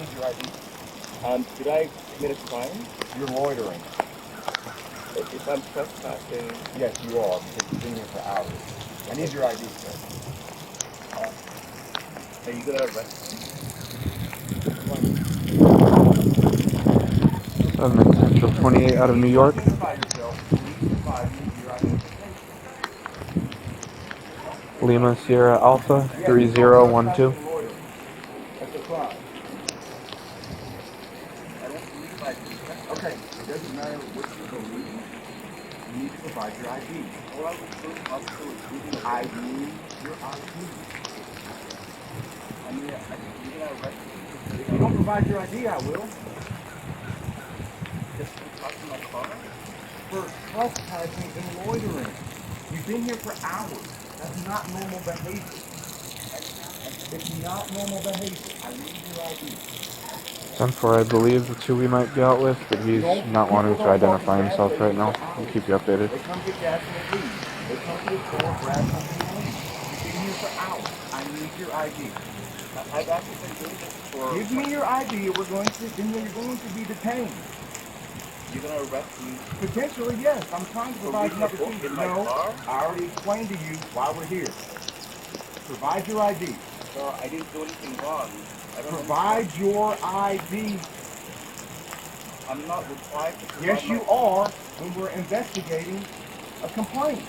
need your ID. Did I commit a crime? You're loitering. If I'm trespassing, Yes, you are, because you've been here for hours. I need your ID, sir. are you gonna arrest me? Central 28 out of New York. Identify yourself. Please provide me your identification. Lima Sierra Alpha 3012. Loitering. That's a crime. I don't believe I did. Okay, it doesn't matter what you believe. You need to provide your ID. All I was doing also was reading a I need your ID. I mean, you're gonna arrest me If you don't provide your ID, I will. just for parking my car? For trespassing and loitering. You've been here for hours. That's not normal behavior. It's not normal behavior. I need your ID. 10-4, I believe that's who we might be out with, but he's not wanting to identify himself right now. We'll keep you updated. They come get gas and they leave. They come to the store, grab something and leave. You've been here for hours. I need your ID. I've actually been doing this for... Give me your ID or then you're going to be detained. You're gonna arrest me? Potentially, yes. I'm trying to provide you opportunity. In my No, car? I already explained to you why we're here. Provide your ID. Sir, I didn't do anything wrong. I don't Provide your ID. I'm not required to provide Yes, you are when we're investigating a complaint.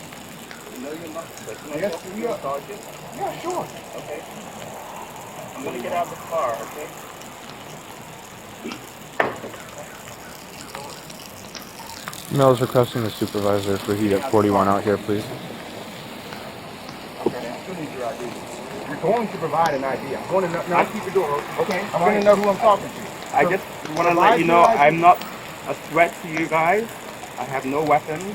No, you're not. But can I Yes, talk to we your are. sergeant? Yeah, sure. Okay. I'm gonna get out of the car, okay? Mel is requesting the supervisor for heat at 41 out here, please. Okay, I still need your ID. You're going to provide an ID. I'm going to know. Now keep the door open. Okay. I'm going to know who I'm talking to. I just want to let you know I'm not a threat to you guys. I have no weapons.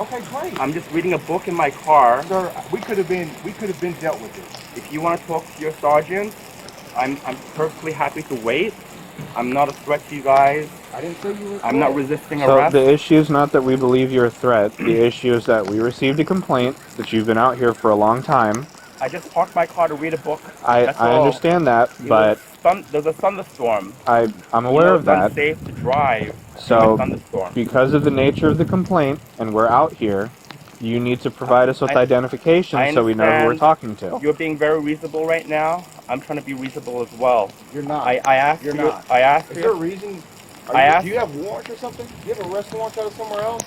Okay, great. I'm just reading a book in my car. Sir, we could have been dealt with this. If you want to talk to your sergeant, I'm perfectly happy to wait. I'm not a threat to you guys. I didn't say you were. I'm not resisting So arrest. the issue is not that we believe you're a threat. The issue is that we received a complaint that you've been out here for a long time. I just parked my car to read a book. I That's all. understand that, but There's a thunderstorm. I'm aware of that. It's unsafe to drive in a So thunderstorm. because of the nature of the complaint and we're out here, you need to provide us with identification so we know who we're talking to. You're being very reasonable right now. I'm trying to be reasonable as well. You're not. I asked You're you. not. I asked Is you. there a reason? Do you have warrants or something? Do you have arrest warrants out of somewhere else?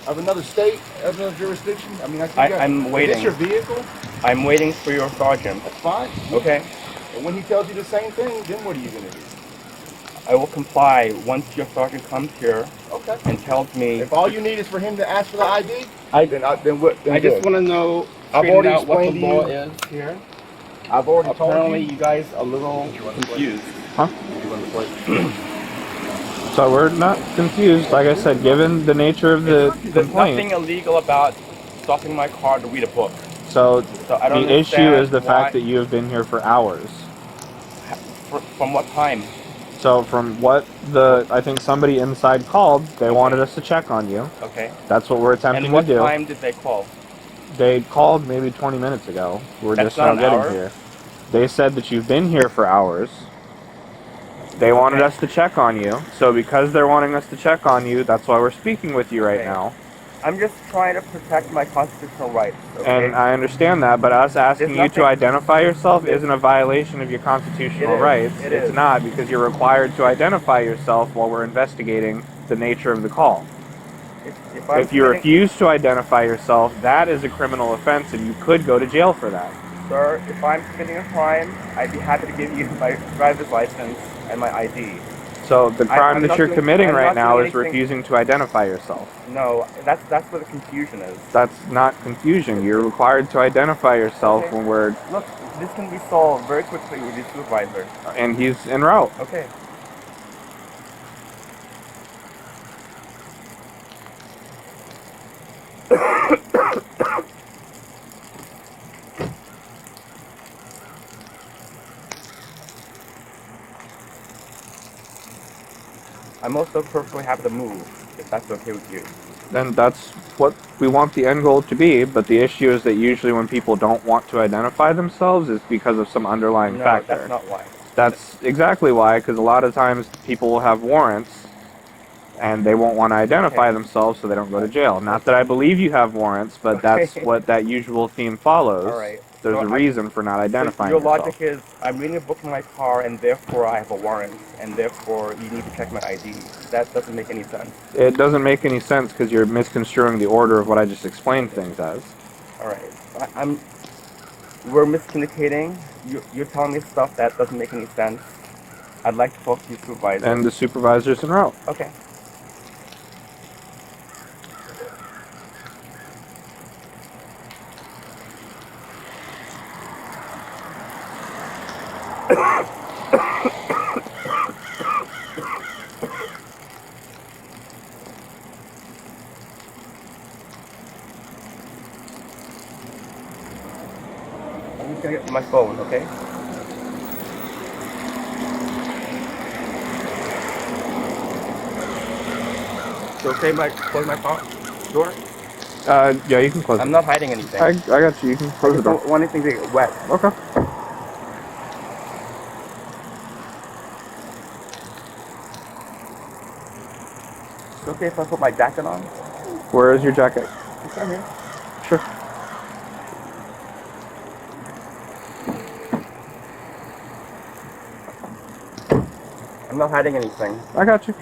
Of another state, of another jurisdiction? I mean, I'm waiting. Is this your vehicle? I'm waiting for your sergeant. That's fine. Okay. And when he tells you the same thing, then what are you going to do? I will comply once your sergeant comes here Okay. and tells me. If all you need is for him to ask for the ID, I then just want to know. I've already out what the explained to law you. is here. I've already Apparently, told you guys are a little confused. Huh? So we're not confused. Like I said, given the nature of the There's nothing complaint. illegal about stopping my car to read a book. So I don't the issue understand is the why- fact that you have been here for hours. From what time? So from what I think somebody inside called, they wanted us to check on you. Okay. That's what we're attempting And what to do. time did they call? They called maybe 20 minutes ago. We're That's just now not an getting hour? here. They said that you've been here for hours. They wanted us to check on you. So because they're wanting us to check on you, that's why we're speaking with you right Okay. now. I'm just trying to protect my constitutional rights. Okay? And I understand that, but us asking you to identify yourself isn't a violation of your constitutional rights. It's not, because you're required to identify yourself while we're investigating the nature of the call. If you refuse to identify yourself, that is a criminal offense and you could go to jail for that. Sir, if I'm committing a crime, I'd be happy to give you my driver's license and my ID. So the crime I'm that not you're doing- committing I'm right not now doing is anything- refusing to identify yourself. No, that's where the confusion is. That's not confusion. You're required to identify yourself when we're... Look, this can be solved very quickly with your supervisor. And he's en route. Okay. I'm also perfectly happy to move, if that's okay with you. Then that's what we want the end goal to be, but the issue is that usually when people don't want to identify themselves is because of some underlying factor. No, that's not why. That's exactly why, because a lot of times people will have warrants and they won't want to identify Okay. themselves so they don't go to jail. Not that I believe you have warrants, but that's Okay. what that usual theme follows. All right. There's So a reason for not So identifying your yourself. logic is, I'm reading a book in my car, and therefore I have a warrant, and therefore you need to check my ID. That doesn't make any sense. It doesn't make any sense because you're misconstruing the order of what I just explained things as. All right. We're miscommunicating. You're telling me stuff that doesn't make any sense. I'd like to talk to your supervisor. And the supervisor's en route. Okay. I'm just gonna get my phone, okay? So okay, close my phone door. Yeah, you can close it. I'm not hiding anything. I got you. You can close the I door. don't want anything to get wet. Okay. It's okay if I put my jacket on? Where is your jacket? It's right here. Sure. I'm not hiding anything. I got you.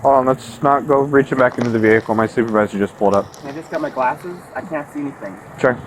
Hold on, let's not go reaching back into the vehicle. My supervisor just pulled up. Can I just get my glasses? I can't see anything. Sure.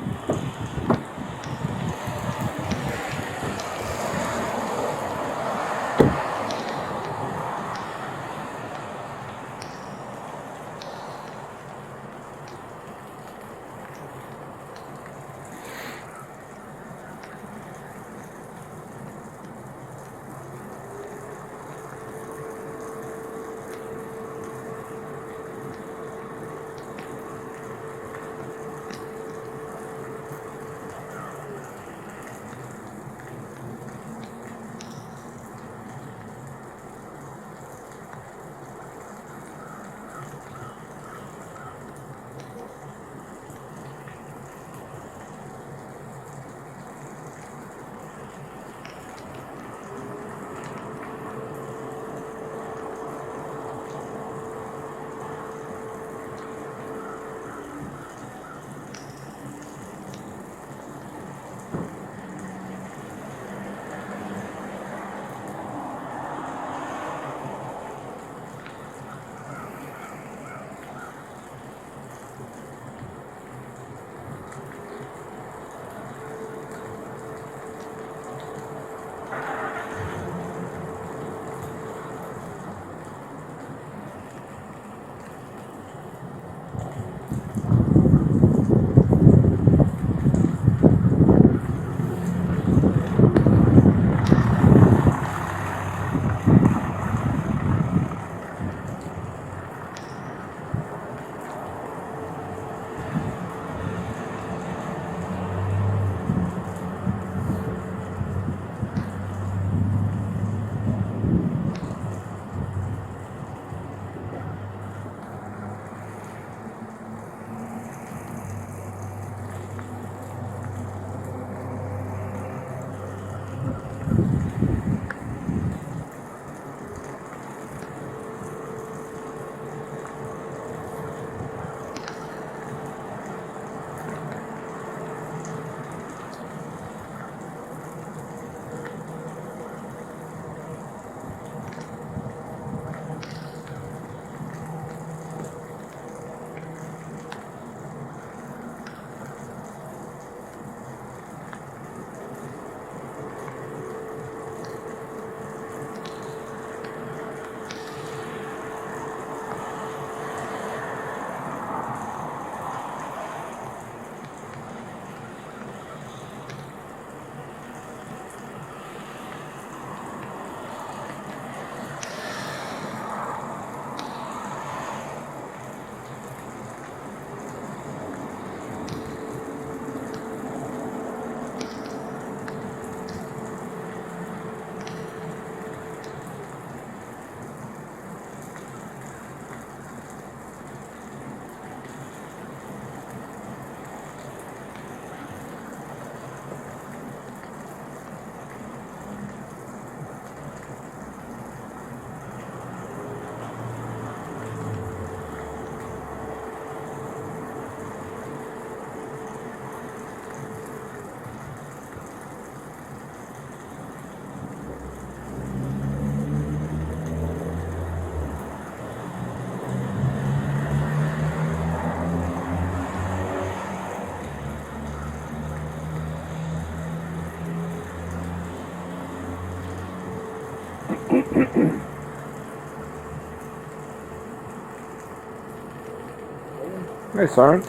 Hey, Sergeant.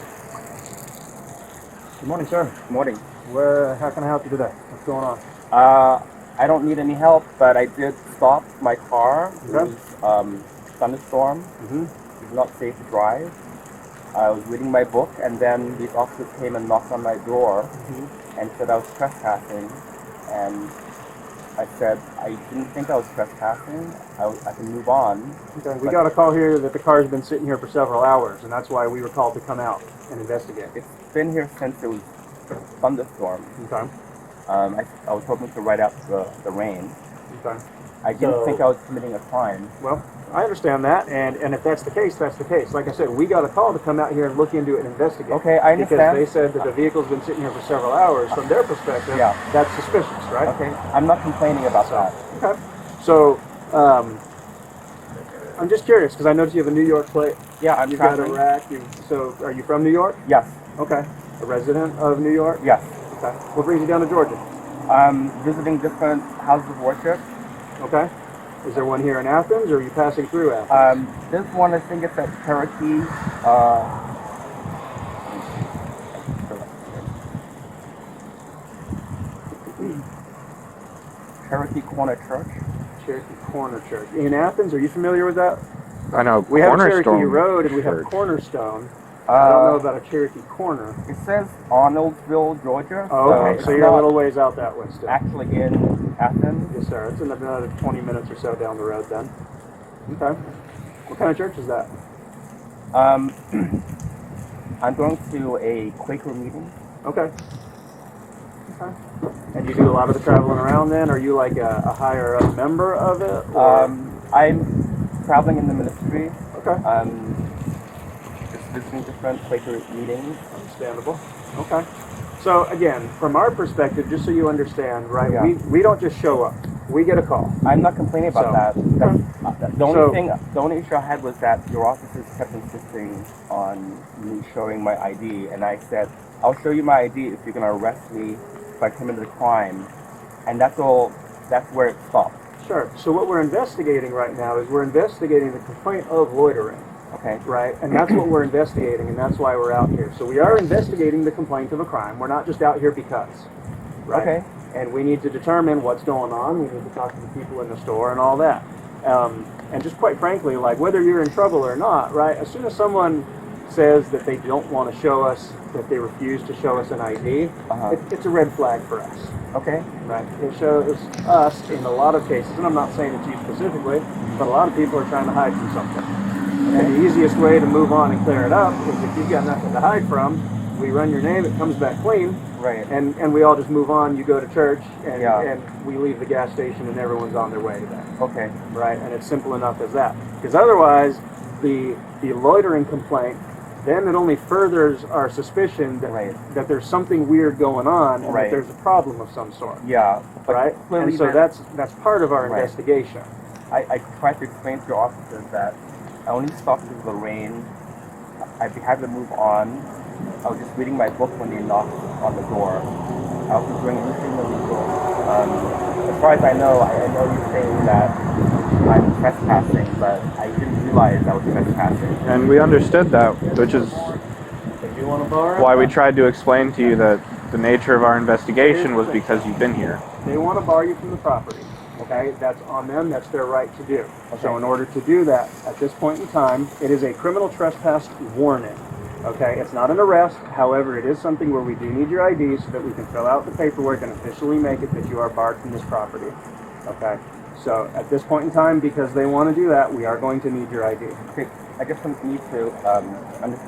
Good morning, sir. Good morning. How can I help you today? What's going on? I don't need any help, but I did stop my car. It Okay. was thunderstorm. Mm-hmm. It was not safe to drive. I was reading my book, and then these officers came and knocked on my door and said I was trespassing. And I said I didn't think I was trespassing. I can move on. Okay. We got a call here that the car's been sitting here for several hours, and that's why we were called to come out and investigate. It's been here since it was thunderstorm. Okay. I was hoping to ride out the rain. Okay. I didn't So- think I was committing a crime. Well, I understand that, and if that's the case, that's the case. Like I said, we got a call to come out here and look into it and investigate. Okay, I understand. Because they said that the vehicle's been sitting here for several hours. From their perspective, Yeah. that's suspicious, right? Okay, I'm not complaining about that. Okay. So, I'm just curious because I noticed you have a New York plate. Yeah, I'm You've got a traveling. rack. So are you from New York? Yes. Okay. A resident of New York? Yes. Okay. What brings you down to Georgia? Visiting different houses of worship. Okay. Is there one here in Athens, or are you passing through Athens? This one, I think it's at Cherokee. Cherokee Corner Church. Cherokee Corner Church. In Athens, are you familiar with that? I know. We have Cherokee Cornerstone Road and we have Church. Cornerstone. I don't know about a Cherokee Corner. It says Arnoldsville, Georgia. Oh, okay. So it's you're a not little ways out that way still. actually in Athens. Yes, sir. It's in another 20 minutes or so down the road then. Okay. What kind of church is that? I'm going to a Quaker meeting. Okay. Okay. And you do a lot of the traveling around then? Are you like a higher up member of it? Or? I'm traveling in the ministry. Okay. Just visiting different Quaker meetings. Understandable. Okay. So again, from our perspective, just so you understand, right? Yeah. We don't just show up. We get a call. I'm not complaining about So, that. The only issue I had was that your officers kept insisting on me showing my ID, and I said, I'll show you my ID if you're going to arrest me if I committed a crime. And that's all. That's where it stopped. Sure. So what we're investigating right now is we're investigating the complaint of loitering. Okay. Right, and that's what we're investigating, and that's why we're out here. So we are investigating the complaint of a crime. We're not just out here because, right? Okay. And we need to determine what's going on. We need to talk to the people in the store and all that. And just quite frankly, like whether you're in trouble or not, right? As soon as someone says that they don't want to show us, that they refuse to show us an ID, it's a red flag for us. Okay. Right. It shows us in a lot of cases, and I'm not saying it's you specifically, but a lot of people are trying to hide from something. And the easiest way to move on and clear it up is if you've got nothing to hide from, we run your name, it comes back clean, Right. and we all just move on. You go to church, and, Yeah. and we leave the gas station, and everyone's on their way to that. Okay. Right? And it's simple enough as that. Because otherwise, the loitering complaint, then it only furthers our suspicion that, Right. that there's something weird going on, and Right. that there's a problem of some sort. Yeah. But Right? clearly And so there- that's part of our Right. investigation. I tried to explain to your officers that I only stopped because of the rain. I had to move on. I was just reading my book when they knocked on the door. I wasn't doing anything illegal. As far as I know you're saying that I'm trespassing, but I didn't realize I was trespassing. And we understood that, which is If you want to borrow, why we tried to explain to you that the nature of our investigation was because you've been here. they want to bar you from the property. Okay, that's on them. That's their right to do. So Okay. in order to do that, at this point in time, it is a criminal trespass warning. Okay, it's not an arrest. However, it is something where we do need your ID so that we can fill out the paperwork and officially make it that you are barred from this property. Okay, so at this point in time, because they want to do that, we are going to need your ID. Okay, I just need to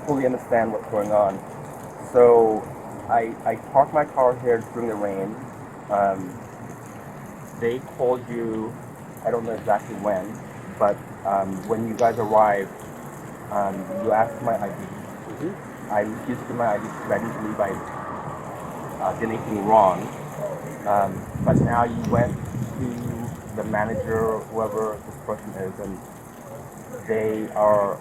fully understand what's going on. So I parked my car here during the rain. They called you, I don't know exactly when, but when you guys arrived, you asked for my ID. I refused to give my ID because I didn't believe I did anything wrong. But now you went to the manager, whoever this person is, and they are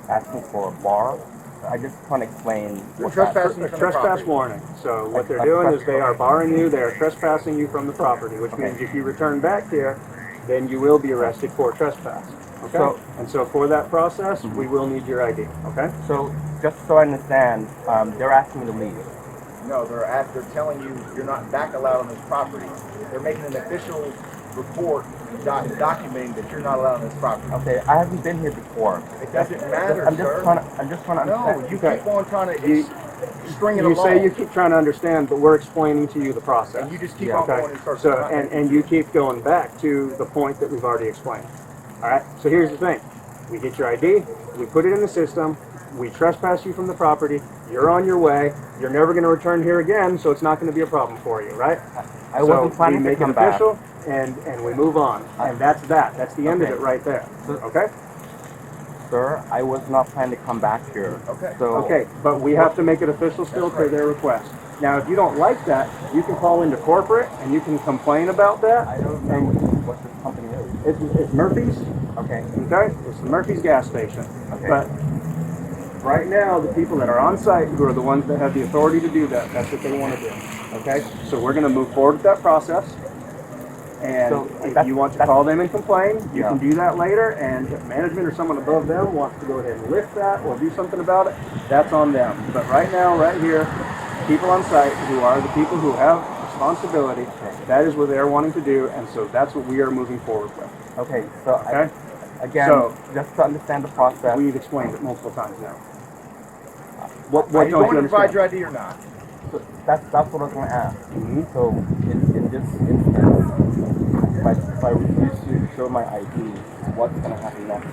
asking for a bar. I just can't explain what that is. A trespass warning. So what they're doing is they are barring you, they are trespassing you from the property, which means if you return back here, then you will be arrested for trespass. Okay? And so for that process, we will need your ID. Okay? So just so I understand, they're asking me to leave. No, they're telling you you're not back allowed on this property. They're making an official report documenting that you're not allowed on this property. Okay, I haven't been here before. It doesn't matter, I'm sir. just trying to No, understand. you keep on trying to string it You along. say you keep trying to understand, but we're explaining to you the process. and you just keep Yeah. on Okay, going in circles. so, and you keep going back to the point that we've already explained. All right, so here's the thing. We get your ID, we put it in the system, we trespass you from the property, you're on your way, you're never going to return here again, so it's not going to be a problem for you, right? I wasn't planning we to make come it back. official, and we move on. And that's that. That's the end of Okay. it right there. Okay? Sir, I was not planning to come back here. Okay. So Okay, but we have to make it official still per their request. Now, if you don't like that, you can call into corporate and you can complain about that. I don't know And what this company is. It's Murphy's. Okay. Okay, it's the Murphy's gas station. Okay. But right now, the people that are on site, who are the ones that have the authority to do that, that's what they want to do. Okay, so we're going to move forward with that process. And So if you want to call them and complain, you Yeah. can do that later. And if management or someone above them wants to go ahead and lift that or do something about it, that's on them. But right now, right here, people on site who are the people who have responsibility, that is what they're wanting to do, and so that's what we are moving forward with. Okay. So Okay? again, So- just to understand the process. We've explained it multiple times now. Are What you don't going you to provide understand? your ID or not? So that's what I was going to ask. Mhm. So in this instance, if I refuse to show my ID, what's going to happen next?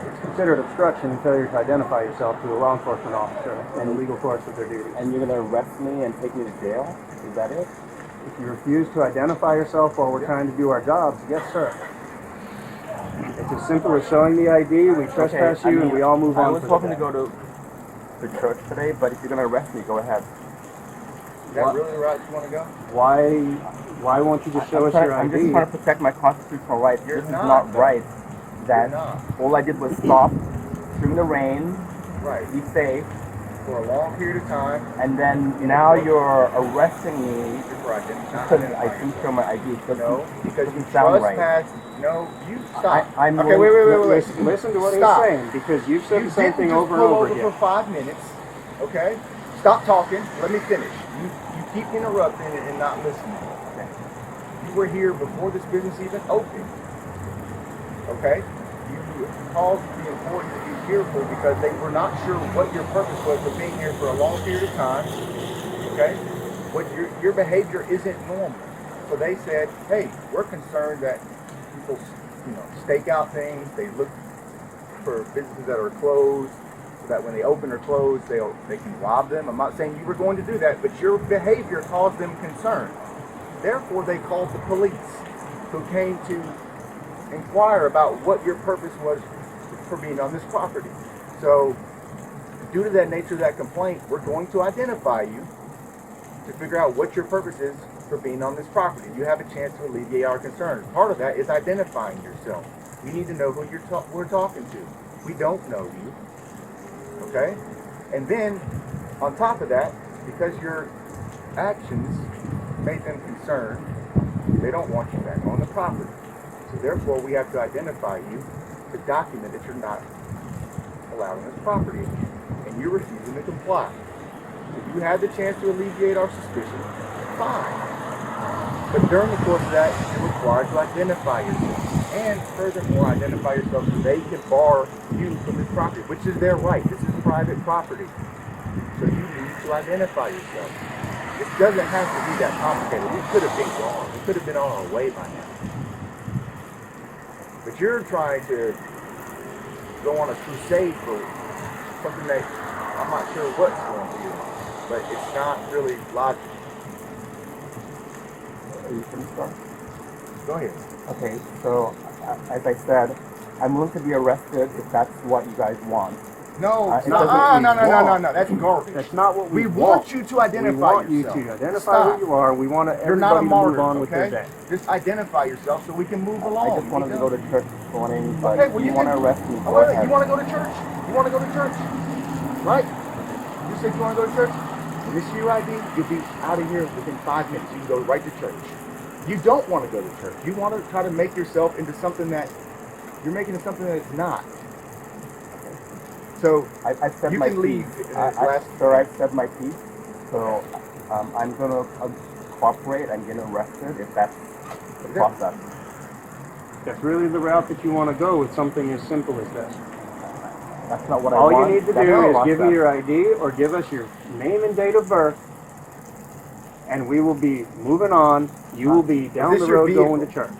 It's considered obstruction and failure to identify yourself to a law enforcement officer in the legal course of their duty. And you're going to arrest me and take me to jail? Is that it? If you refuse to identify yourself while we're trying to do our jobs, yes, sir. It's as simple as showing the ID, we trespass you, and we all move on. I was for the hoping to day. go to church today, but if you're going to arrest me, go ahead. Is that really the route you want to go? Why won't you just show us your I'm just ID? trying to protect my constitutional rights. You're This is not, not though. right. That You're not. all I did was stop during the rain, Right. be safe, For a long period of time. and then now you're arresting me For identifying. because I didn't show my ID. It doesn't- No, because you doesn't sound right. trespassed. No, you stop. I'm okay, wait. Listen to what Stop. he's saying, because you've said You the same didn't thing just over and pull over over again. for 5 minutes. Okay? Stop talking. Let me finish. You keep interrupting and not listening. Okay? You were here before this business even opened. Okay? You caused the employees to be fearful because they were not sure what your purpose was for being here for a long period of time. Okay? What your behavior isn't normal. So they said, hey, we're concerned that people, stake out things. They look for businesses that are closed, so that when they open or close, they can rob them. I'm not saying you were going to do that, but your behavior caused them concern. Therefore, they called the police, who came to inquire about what your purpose was for being on this property. So, due to that nature of that complaint, we're going to identify you to figure out what your purpose is for being on this property. You have a chance to alleviate our concerns. Part of that is identifying yourself. We need to know who we're talking to. We don't know you. Okay? And then, on top of that, because your actions made them concerned, they don't want you back on the property. So therefore, we have to identify you to document that you're not allowed on this property. And you're refusing to comply. If you had the chance to alleviate our suspicion, fine. But during the course of that, you're required to identify yourself. And furthermore, identify yourself so they can bar you from this property, which is their right. This is private property. So you need to identify yourself. This doesn't have to be that complicated. We could have been gone. We could have been on our way by now. But you're trying to go on a crusade for something that I'm not sure what's going to do. But it's not really logical. Are you finished, sir? Go ahead. Okay, so as I said, I'm willing to be arrested if that's what you guys want. No, it no, doesn't no, involve- that's garbage. That's not what We want you to identify We want yourself. you to identify Stop. who you are. We want You're not a everybody to martyr, move on with okay? their day. Just identify yourself so we can move along. I just wanted to go to church this morning, but Okay, if well, you you want to can- arrest me, Oh, go wait, ahead. you want to go to church? You want to go to church? Right? You said you want to go to church? When this is your ID, you'll be out of here within 5 minutes. You can go right to church. You don't want to go to church. You want to try to make yourself into something that you're making it something that it's not. So I said you my can leave piece. in this last. Sir, I said my piece. So I'm going to cooperate and get arrested if that's the Okay. process. That's really the route that you want to go with something as simple as this. That's not what I All want. you need to That's do the is give me process. your ID or give us your name and date of birth, and we will be moving on. You will be down this the your road vehicle? going to church.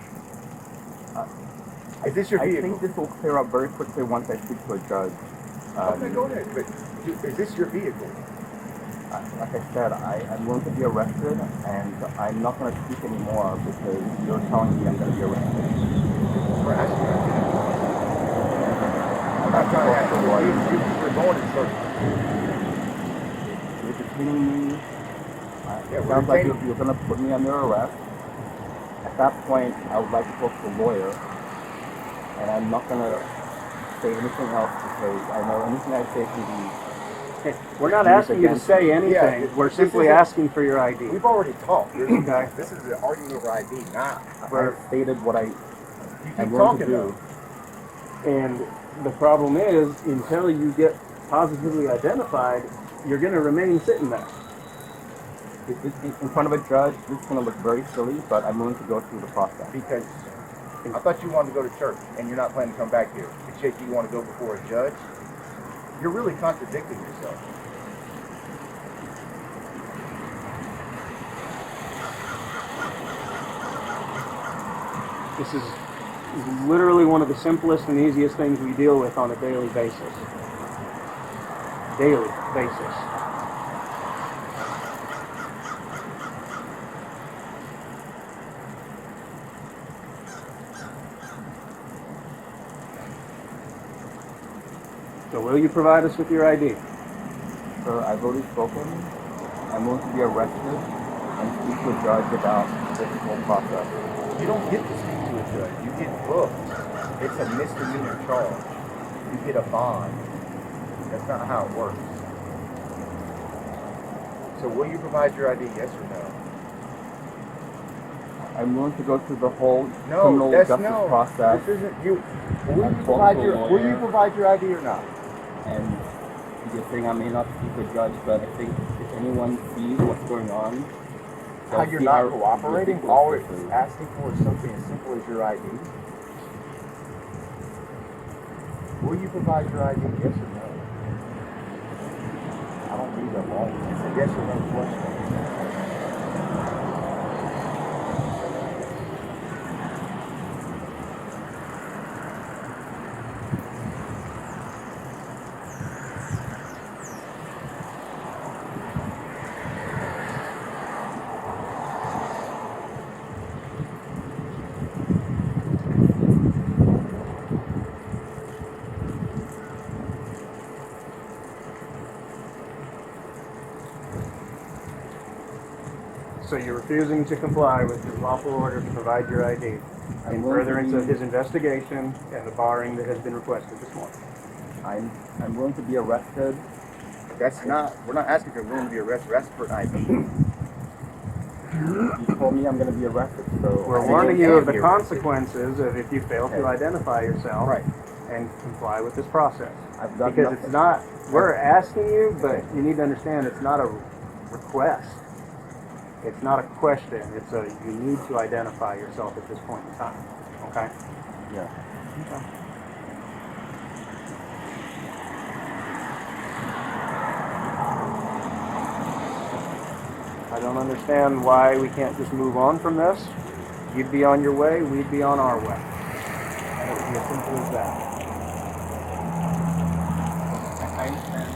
Is this your I vehicle? think this will clear up very quickly once I speak to a judge. Okay, go ahead. But is this your vehicle? Like I said, I'm willing to be arrested, and I'm not going to speak anymore because you're telling me I'm going to be arrested. We're asking you. I'm not trying to ask you. You're going in circles. You're detaining me. Yeah, It we're sounds like detaining- you're going to put me under arrest. At that point, I would like to talk to a lawyer, and I'm not going to say anything else because I know anything I say can be. We're not asking you to say anything. Yeah, We're simply asking for your ID. We've already talked. Okay. This is an argument over ID, not. I stated what You I'm keep going to talking do. though. And the problem is, until you get positively identified, you're going to remain sitting there. In front of a judge, this is going to look very silly, but I'm willing to go through the process. Because I thought you wanted to go to church, and you're not planning to come back here. It's yet you want to go before a judge. You're really contradicting yourself. This is literally one of the simplest and easiest things we deal with on a daily basis. Daily basis. So will you provide us with your ID? Sir, I've already spoken. I'm willing to be arrested and speak to a judge about this whole process. You don't get to speak to a judge. You get booked. It's a misdemeanor charge. You get a bond. That's not how it works. So will you provide your ID, yes or no? I'm willing to go through the whole No, criminal that's justice no. process. This isn't you. Will I've you talked to a will you lawyer. provide your ID or not? And you're saying I may not speak to a judge, but I think if anyone sees what's going on, How they'll you're see not how cooperating? ridiculous All this it's is. asking for is something as simple as your ID. Will you provide your ID, yes or no? I don't read them all. It's a yes or no question. So you're refusing to comply with his lawful order to provide your ID in I'm willing to furtherance be- of his investigation and the barring that has been requested this morning. I'm willing to be arrested. That's not. We're not asking if you're willing to be arrested. We're asking for an ID. You told me I'm going to be arrested, so We're I warning you you of can't the be arrested. consequences of if you fail to Okay. identify yourself Right. and comply with this process. I've done Because nothing. it's not, we're asking you, but you need to understand it's not a request. It's not a question. It's a, you need to identify yourself at this point in time. Okay? Yeah. I don't understand why we can't just move on from this. You'd be on your way, we'd be on our way. And it would be as simple as that. I understand.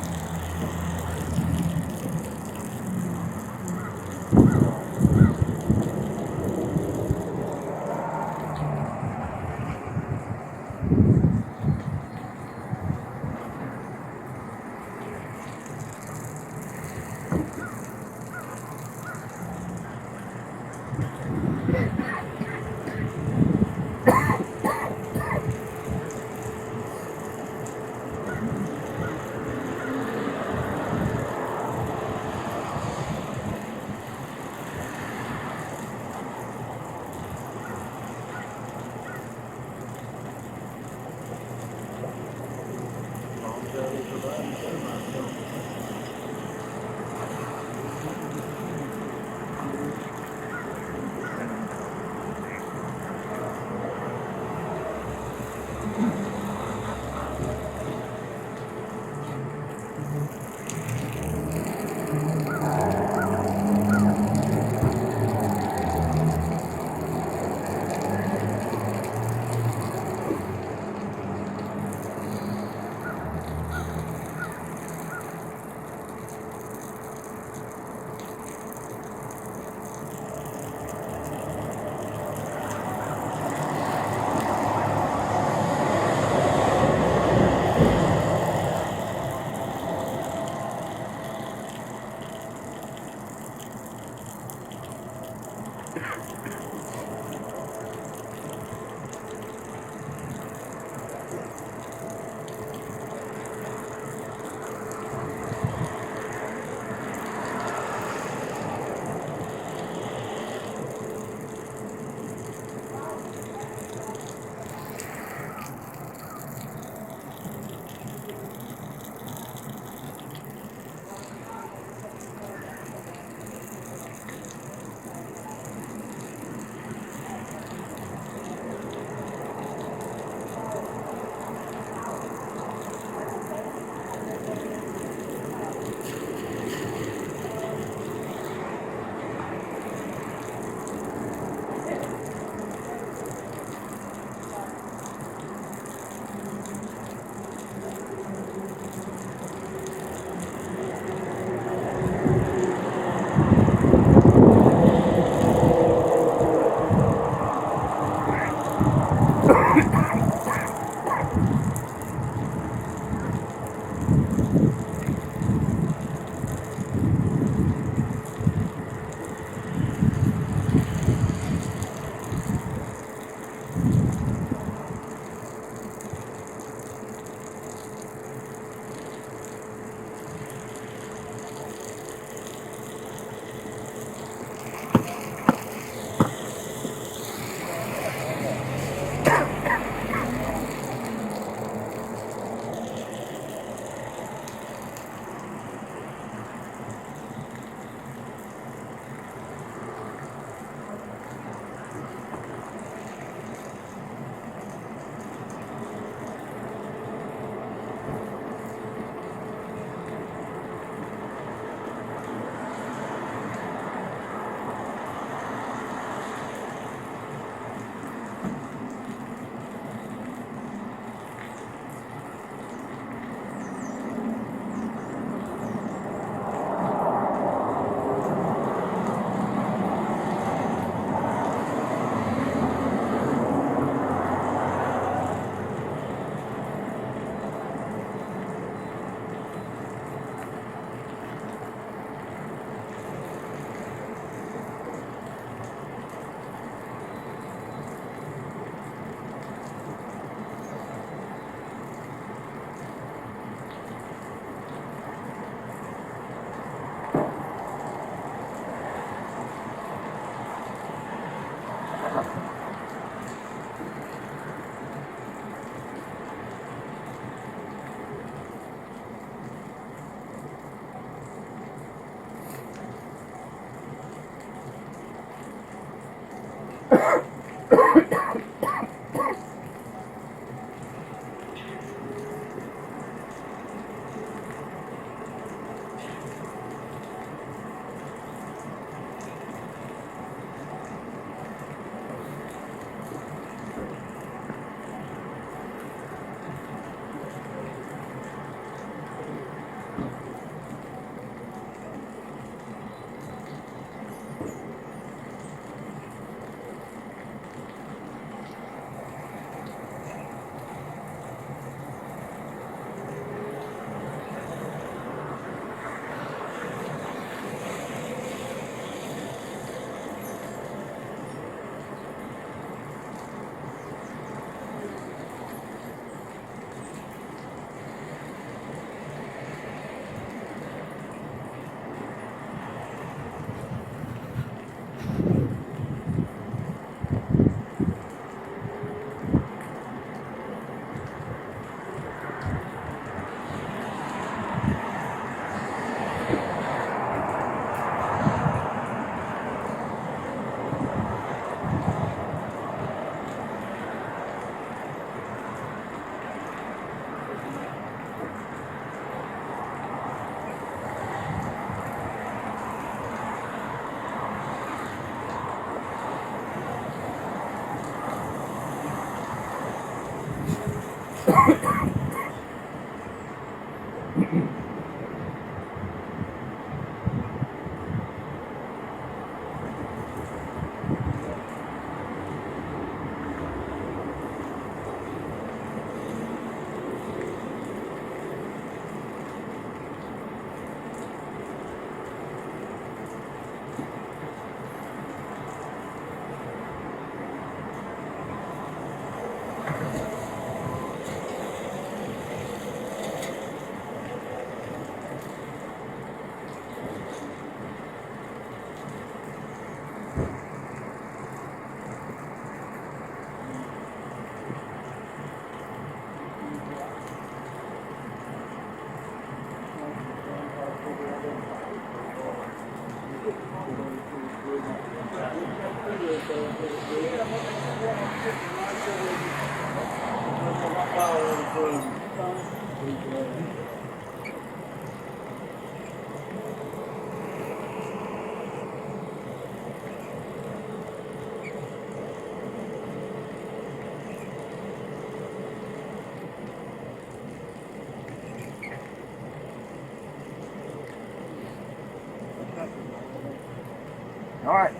All right,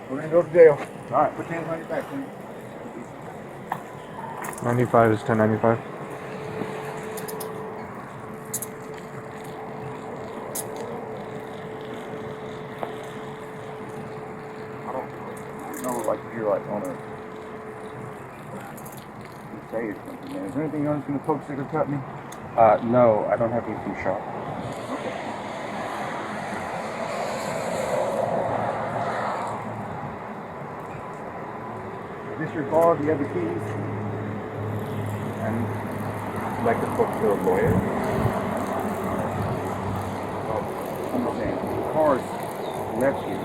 we're gonna go to jail. All right, put your hands on your back, please. 95 is 1095. I don't know, like you're like on a say or something, man. Is there anything else gonna poke, stick, or cut me? No, I don't have anything sharp. Is this your car? Do you have the keys? And I'd like to talk to a lawyer. Well, I'm saying the car's left you.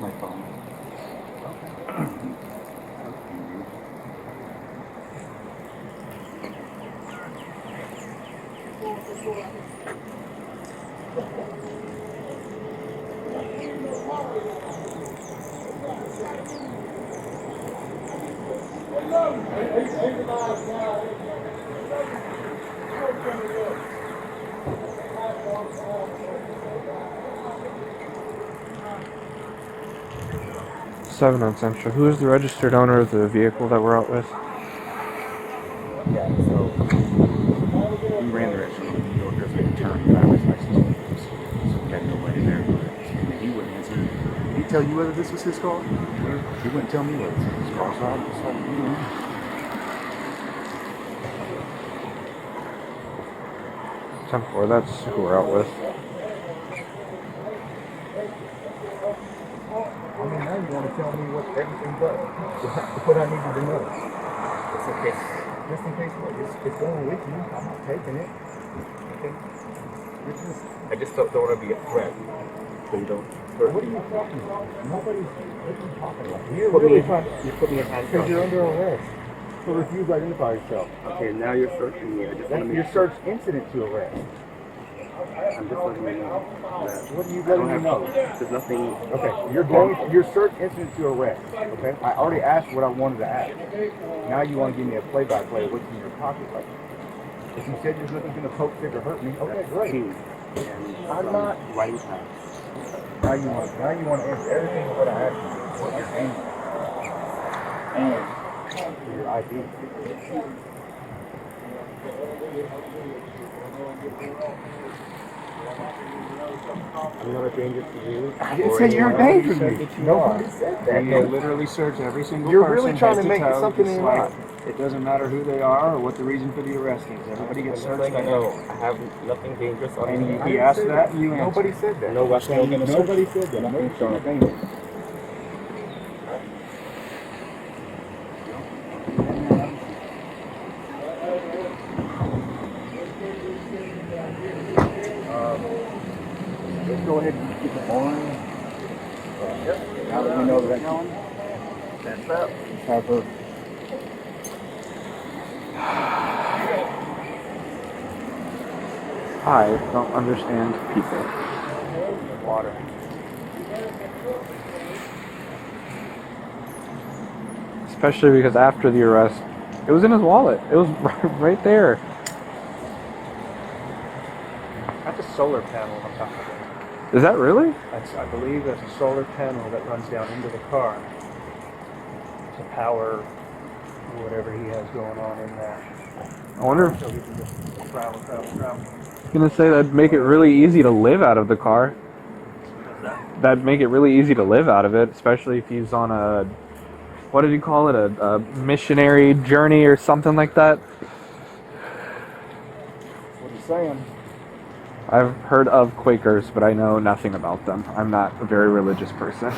My phone. Seven on Central. Who is the registered owner of the vehicle that we're out with? Yeah, so We ran the restaurant. There's a turn driver's license. So got nobody there. And he wouldn't answer. Did he tell you whether this was his car? He wouldn't tell me whether it was his car. So I'm just like, you know. 10-4, that's who we're out with. I mean, now you want to tell me what everything does. What I needed to know. it's okay. Just in case what? It's going with you. I'm not taking it. Okay. It's just, I just don't want to be a threat. So you don't hurt what are me. you talking about? Nobody's. What are you talking about? You're Put me really in- trying. You put me in Because handcuffs. you're under arrest. So refuse to identify yourself. Okay, now you're searching me. I just want to That's make your search incident to arrest. I'm just letting you know that What are you I don't letting me have. know? There's nothing. Okay, you're going. Your search incident to arrest. Okay, I already asked what I wanted to ask. Now you want to give me a play-by-play. What's in your pocket? Like, if you said there's nothing going to poke, stick, or hurt me, okay, great. Key. And I'm some not- writing pads. Now you want to answer everything what I asked you. What your name is and your ID. I'm not a danger to you. I didn't say you're a danger to me. That you Nobody are. said They that. literally search every single You're person. really trying head to make it toe, something just you're like, not. It doesn't matter who they are or what the reason for the arrest is. Everybody gets searched. No, I have nothing dangerous on And me. he I didn't asked say that, and you answered. Nobody said that. No weapon. Nobody said that. Nothing Nobody's sharp. saying that. Let's go ahead and get the orange. Now that we know that that's up. Let's have her. I don't understand people. Water. Especially because after the arrest, it was in his wallet. It was right there. That's a solar panel on top of it. Is that really? I believe that's a solar panel that runs down into the car to power whatever he has going on in there. I wonder if So he can just travel. I was gonna say that'd make it really easy to live out of the car. that'd make it really easy to live out of it, especially if he's on a, what did he call it, a missionary journey or something like that. What are you saying? I've heard of Quakers, but I know nothing about them. I'm not a very religious person.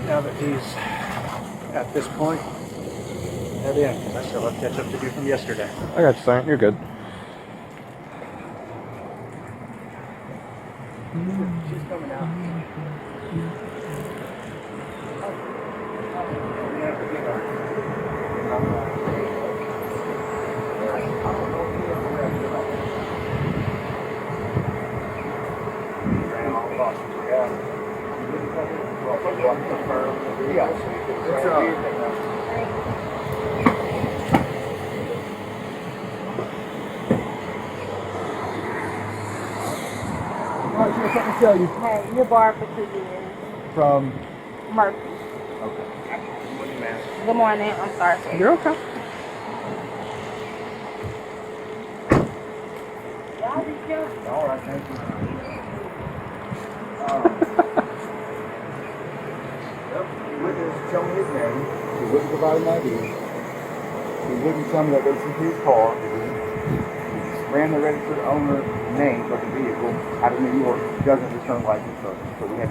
Now that he's at this point, head in, because I still have catch up to do from yesterday. I got you, Sergeant. You're good. She's coming out. Tell you Hey, you're barred for 2 years. from. Murphy. Okay. Good morning. I'm sorry. Sir. You're okay. Y'all be careful. All right, thank you. He wouldn't tell me his name. He wouldn't provide an ID. He wouldn't tell me that they sent his car. He ran the registered owner name of the vehicle out of New York. He doesn't return license, so we had